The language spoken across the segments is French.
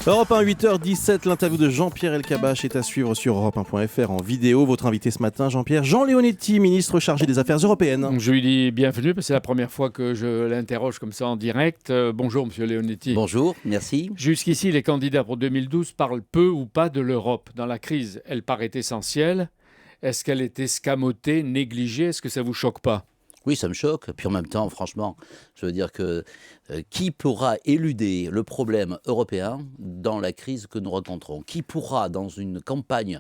Europe 1, 8h17, l'interview de Jean-Pierre Elkabbach est à suivre sur europe1.fr en vidéo. Votre invité ce matin, Jean-Pierre, Jean Leonetti, ministre chargé des Affaires européennes. Je lui dis bienvenue, parce que c'est la première fois que je l'interroge comme ça en direct. Bonjour, monsieur Leonetti. Bonjour, merci. Jusqu'ici, les candidats pour 2012 parlent peu ou pas de l'Europe. Dans la crise, elle paraît essentielle. Est-ce qu'elle est escamotée, négligée? Est-ce que ça vous choque pas? Oui, ça me choque. Puis en même temps, franchement, je veux dire que qui pourra éluder le problème européen dans la crise que nous rencontrons? Qui pourra, dans une campagne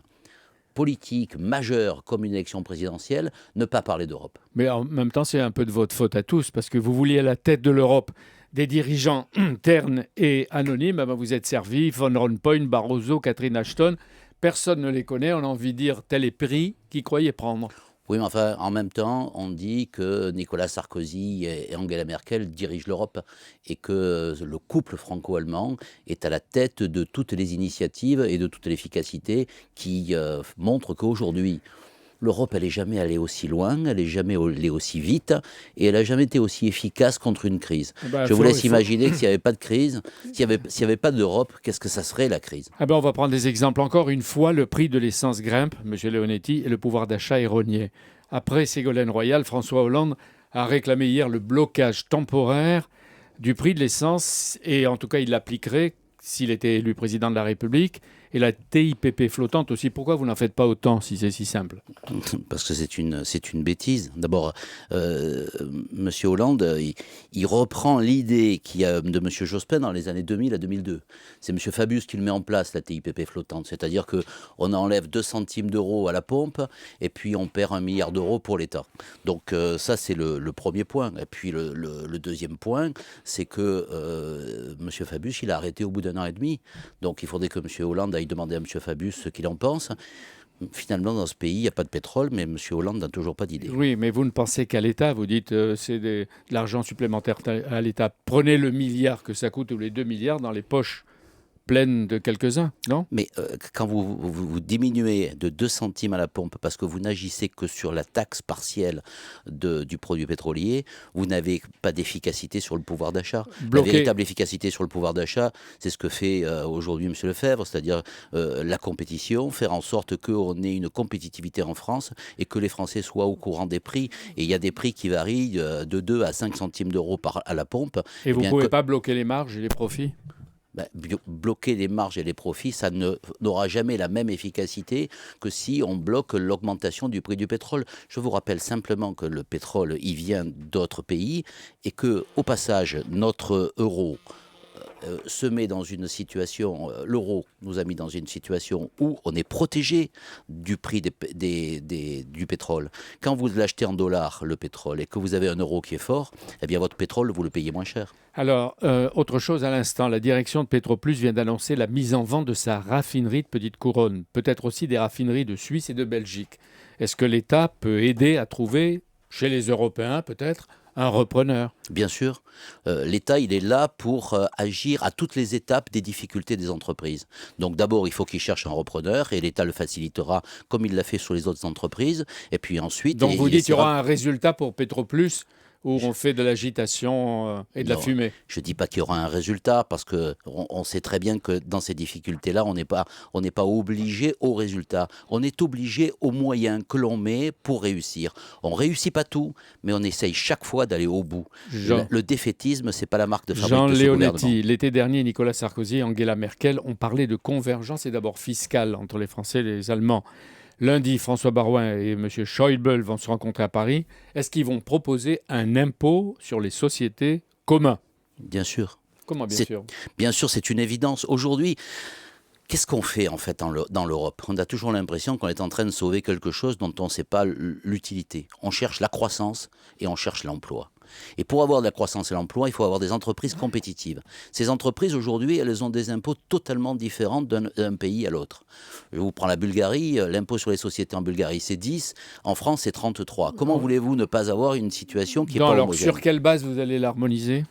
politique majeure comme une élection présidentielle, ne pas parler d'Europe? Mais en même temps, c'est un peu de votre faute à tous, parce que vous vouliez à la tête de l'Europe des dirigeants ternes et anonymes. Eh ben, vous êtes servi, Van Rompuy, Barroso, Catherine Ashton. Personne ne les connaît. On a envie de dire tel est pris qui croyait prendre. Oui, mais enfin, en même temps, on dit que Nicolas Sarkozy et Angela Merkel dirigent l'Europe et que le couple franco-allemand est à la tête de toutes les initiatives et de toute l'efficacité qui montrent qu'aujourd'hui, l'Europe, elle n'est jamais allée aussi loin, elle n'est jamais allée aussi vite et elle n'a jamais été aussi efficace contre une crise. Je vous laisse imaginer que s'il n'y avait pas de crise, s'il n'y avait pas d'Europe, qu'est-ce que ça serait la crise? On va prendre des exemples. Encore une fois, le prix de l'essence grimpe, M. Leonetti, et le pouvoir d'achat est rogné. Après Ségolène Royal, François Hollande a réclamé hier le blocage temporaire du prix de l'essence, et en tout cas il l'appliquerait s'il était élu président de la République, et la TIPP flottante aussi. Pourquoi vous n'en faites pas autant si c'est si simple? Parce que c'est une bêtise. D'abord, M. Hollande, il reprend l'idée de M. Jospin dans les années 2000 à 2002. C'est M. Fabius qui le met en place, la TIPP flottante. C'est-à-dire qu'on enlève 2 centimes d'euros à la pompe et puis on perd 1 milliard d'euros pour l'État. Donc ça, c'est le premier point. Et puis le deuxième point, c'est que M. Fabius, il a arrêté au bout d'1 an et demi. Donc il faudrait que M. Hollande aille demander à M. Fabius ce qu'il en pense. Finalement, dans ce pays, il n'y a pas de pétrole, mais M. Hollande n'a toujours pas d'idée. Oui, mais vous ne pensez qu'à l'État. Vous dites c'est de l'argent supplémentaire à l'État. Prenez le milliard que ça coûte ou les 2 milliards dans les poches pleines de quelques-uns, non? Mais quand vous diminuez de 2 centimes à la pompe parce que vous n'agissez que sur la taxe partielle du produit pétrolier, vous n'avez pas d'efficacité sur le pouvoir d'achat. La véritable efficacité sur le pouvoir d'achat, c'est ce que fait aujourd'hui M. Lefebvre, c'est-à-dire la compétition, faire en sorte qu'on ait une compétitivité en France et que les Français soient au courant des prix. Et il y a des prix qui varient de 2 à 5 centimes d'euros à la pompe. Et vous ne pouvez pas bloquer les marges et les profits? Bloquer les marges et les profits, ça n'aura jamais la même efficacité que si on bloque l'augmentation du prix du pétrole. Je vous rappelle simplement que le pétrole, il vient d'autres pays et que, au passage, notre euro se met dans une situation, l'euro nous a mis dans une situation où on est protégé du prix du pétrole. Quand vous l'achetez en dollars, le pétrole, et que vous avez un euro qui est fort, eh bien votre pétrole, vous le payez moins cher. Alors, autre chose à l'instant, la direction de Petroplus vient d'annoncer la mise en vente de sa raffinerie de Petite Couronne, peut-être aussi des raffineries de Suisse et de Belgique. Est-ce que l'État peut aider à trouver, chez les Européens peut-être, un repreneur? Bien sûr. L'État, il est là pour agir à toutes les étapes des difficultés des entreprises. Donc d'abord, il faut qu'il cherche un repreneur et l'État le facilitera comme il l'a fait sur les autres entreprises. Et puis ensuite... Donc vous dites qu'il y aura un résultat pour Petroplus où on fait de l'agitation et de la fumée? Je ne dis pas qu'il y aura un résultat parce qu'on sait très bien que dans ces difficultés-là, on n'est pas obligé au résultat. On est obligé aux moyens que l'on met pour réussir. On ne réussit pas tout, mais on essaye chaque fois d'aller au bout. Le défaitisme, ce n'est pas la marque de fabrique Jean de ce Leonetti, gouvernement. l'été dernier, Nicolas Sarkozy et Angela Merkel ont parlé de convergence et d'abord fiscale entre les Français et les Allemands. Lundi, François Baroin et M. Schäuble vont se rencontrer à Paris. Est-ce qu'ils vont proposer un impôt sur les sociétés commun? Bien sûr. Comment bien sûr? Bien sûr, c'est une évidence. Aujourd'hui, qu'est-ce qu'on fait en fait dans l'Europe? On a toujours l'impression qu'on est en train de sauver quelque chose dont on ne sait pas l'utilité. On cherche la croissance et on cherche l'emploi. Et pour avoir de la croissance et l'emploi, il faut avoir des entreprises compétitives. Ces entreprises, aujourd'hui, elles ont des impôts totalement différents d'un pays à l'autre. Je vous prends la Bulgarie, l'impôt sur les sociétés en Bulgarie, c'est 10, en France, c'est 33. Comment voulez-vous ne pas avoir une situation qui est pas homogène? Sur quelle base vous allez l'harmoniser?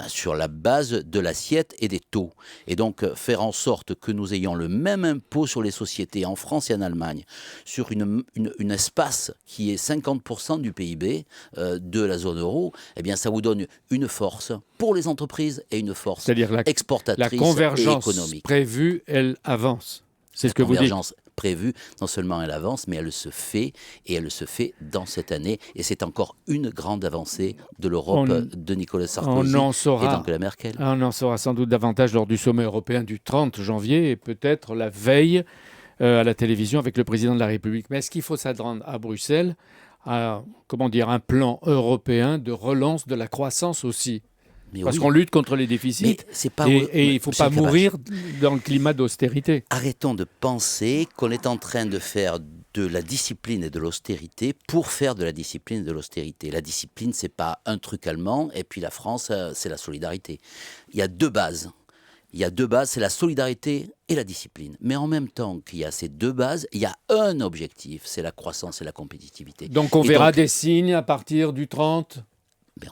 Sur la base de l'assiette et des taux. Et donc, faire en sorte que nous ayons le même impôt sur les sociétés en France et en Allemagne, sur une espace qui est 50% du PIB de la zone euro, ça vous donne une force pour les entreprises et une force exportatrice la convergence et économique. Prévue, elle avance. C'est ce que vous dites. La convergence prévue, non seulement elle avance, mais elle se fait, et elle se fait dans cette année. Et c'est encore une grande avancée de l'Europe de Nicolas Sarkozy et d'Angela Merkel. On en saura sans doute davantage lors du sommet européen du 30 janvier et peut-être la veille à la télévision avec le président de la République. Mais est-ce qu'il faut s'attendre à Bruxelles à un plan européen de relance de la croissance aussi ? Parce qu'on lutte contre les déficits et il ne faut pas mourir dans le climat d'austérité. Arrêtons de penser qu'on est en train de faire de la discipline et de l'austérité pour faire de la discipline et de l'austérité. La discipline, ce n'est pas un truc allemand, et puis la France, c'est la solidarité. Il y a deux bases. C'est la solidarité et la discipline. Mais en même temps qu'il y a ces deux bases, il y a un objectif, c'est la croissance et la compétitivité. Donc on verra des signes à partir du 30 ?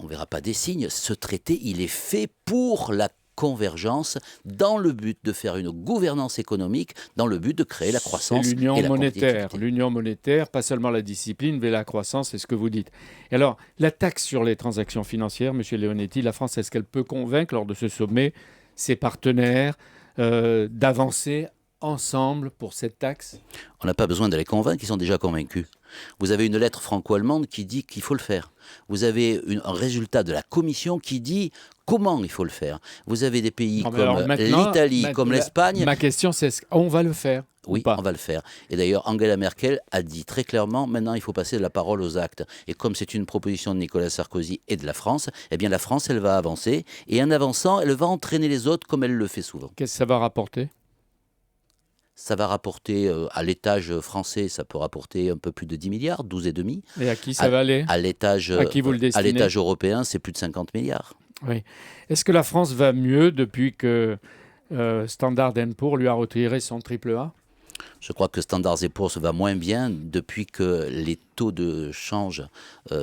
On ne verra pas des signes. Ce traité, il est fait pour la convergence, dans le but de faire une gouvernance économique, dans le but de créer la croissance et la compétitivité. L'union monétaire, pas seulement la discipline, mais la croissance, c'est ce que vous dites. Et alors, la taxe sur les transactions financières, M. Leonetti, la France, est-ce qu'elle peut convaincre lors de ce sommet ses partenaires d'avancer ensemble pour cette taxe ? On n'a pas besoin de les convaincre, ils sont déjà convaincus. Vous avez une lettre franco-allemande qui dit qu'il faut le faire. Vous avez un résultat de la Commission qui dit comment il faut le faire. Vous avez des pays comme l'Italie, comme l'Espagne. Ma question, c'est est-ce qu'on va le faire ? Oui, on va le faire. Et d'ailleurs, Angela Merkel a dit très clairement, maintenant, il faut passer de la parole aux actes. Et comme c'est une proposition de Nicolas Sarkozy et de la France, la France, elle va avancer. Et en avançant, elle va entraîner les autres comme elle le fait souvent. Qu'est-ce que ça va rapporter ? Ça va rapporter, à l'étage français, ça peut rapporter un peu plus de 10 milliards, 12,5. Et à qui ça va aller ? À l'étage européen, c'est plus de 50 milliards. Oui. Est-ce que la France va mieux depuis que Standard & Poor's lui a retiré son AAA ? Je crois que Standard & Poor's va moins bien depuis que les taux de change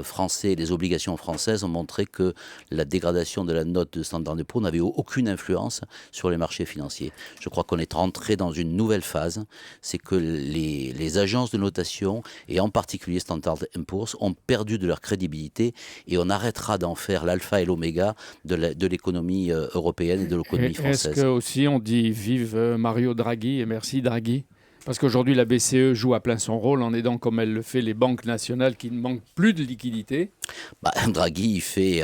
français, les obligations françaises ont montré que la dégradation de la note de Standard & Poor's n'avait aucune influence sur les marchés financiers. Je crois qu'on est rentré dans une nouvelle phase, c'est que les agences de notation, et en particulier Standard & Poor's, ont perdu de leur crédibilité et on arrêtera d'en faire l'alpha et l'oméga de l'économie européenne et de l'économie française. Est-ce que aussi on dit vive Mario Draghi et merci Draghi ? Parce qu'aujourd'hui, la BCE joue à plein son rôle en aidant, comme elle le fait, les banques nationales qui ne manquent plus de liquidités. Draghi, il fait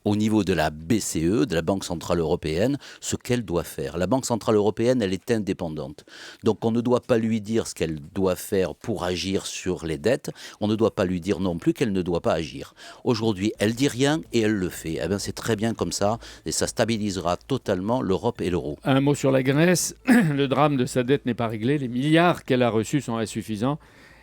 au niveau de la BCE, de la Banque Centrale Européenne, ce qu'elle doit faire. La Banque Centrale Européenne, elle est indépendante. Donc on ne doit pas lui dire ce qu'elle doit faire pour agir sur les dettes. On ne doit pas lui dire non plus qu'elle ne doit pas agir. Aujourd'hui, elle dit rien et elle le fait. C'est très bien comme ça et ça stabilisera totalement l'Europe et l'euro. Un mot sur la Grèce. Le drame de sa dette n'est pas réglé. Les milliards qu'elle a reçus sont insuffisants.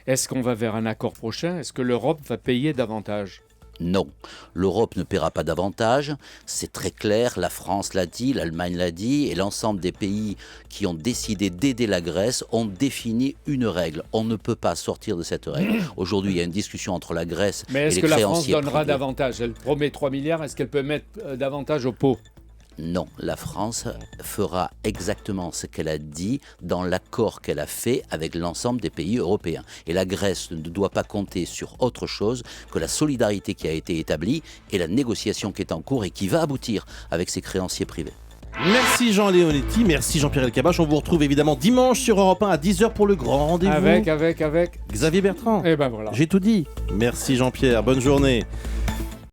Est-ce qu'on va vers un accord prochain ? Est-ce que l'Europe va payer davantage ? Non, l'Europe ne paiera pas davantage, c'est très clair, la France l'a dit, l'Allemagne l'a dit, et l'ensemble des pays qui ont décidé d'aider la Grèce ont défini une règle. On ne peut pas sortir de cette règle. Aujourd'hui, il y a une discussion entre la Grèce et les créanciers privés. Mais est-ce que la France donnera davantage ? Elle promet 3 milliards, est-ce qu'elle peut mettre davantage au pot ? Non, la France fera exactement ce qu'elle a dit dans l'accord qu'elle a fait avec l'ensemble des pays européens. Et la Grèce ne doit pas compter sur autre chose que la solidarité qui a été établie et la négociation qui est en cours et qui va aboutir avec ses créanciers privés. Merci Jean Leonetti, merci Jean-Pierre Elkabbach. On vous retrouve évidemment dimanche sur Europe 1 à 10h pour le grand rendez-vous. Avec Xavier Bertrand. Et voilà. J'ai tout dit. Merci Jean-Pierre, bonne journée.